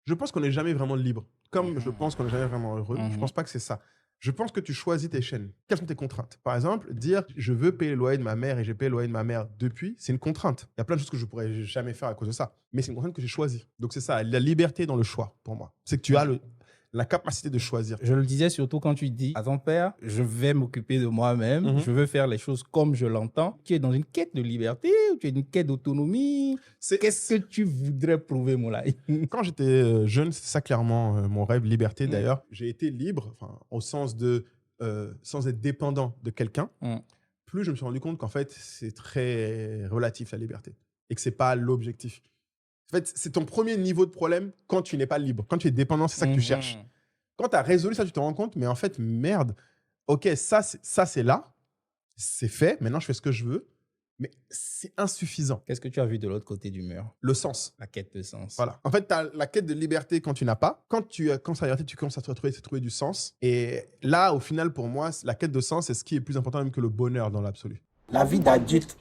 Je pense qu'on n'est jamais vraiment libre. Comme je pense qu'on n'est jamais vraiment heureux, je pense pas que c'est ça. Je pense que tu choisis tes chaînes. Quelles sont tes contraintes? Par exemple, dire je veux payer le loyer de ma mère et j'ai payé le loyer de ma mère depuis, c'est une contrainte. Il y a plein de choses que je pourrais jamais faire à cause de ça. Mais c'est une contrainte que j'ai choisie. Donc c'est ça, la liberté dans le choix pour moi. C'est que tu as la capacité de choisir. Je le disais surtout quand tu dis à ton père, je vais m'occuper de moi-même, je veux faire les choses comme je l'entends. Tu es dans une quête de liberté ou tu es dans une quête d'autonomie? Qu'est-ce que tu voudrais prouver, Moulay? Quand j'étais jeune, c'est ça clairement mon rêve, liberté d'ailleurs. J'ai été libre, au sens de sans être dépendant de quelqu'un. Plus je me suis rendu compte qu'en fait, c'est très relatif la liberté et que c'est pas l'objectif. En fait, c'est ton premier niveau de problème quand tu n'es pas libre. Quand tu es dépendant, c'est ça que tu cherches. Quand tu as résolu ça, tu te rends compte, mais en fait, merde, ok, ça c'est là, c'est fait, maintenant je fais ce que je veux, mais c'est insuffisant. Qu'est-ce que tu as vu de l'autre côté du mur? Le sens. La quête de sens. Voilà. En fait, tu as la quête de liberté quand tu n'as pas. Quand tu commences à la liberté, tu commences à trouver du sens. Et là, au final, pour moi, la quête de sens, c'est ce qui est plus important même que le bonheur dans l'absolu. La vie d'adulte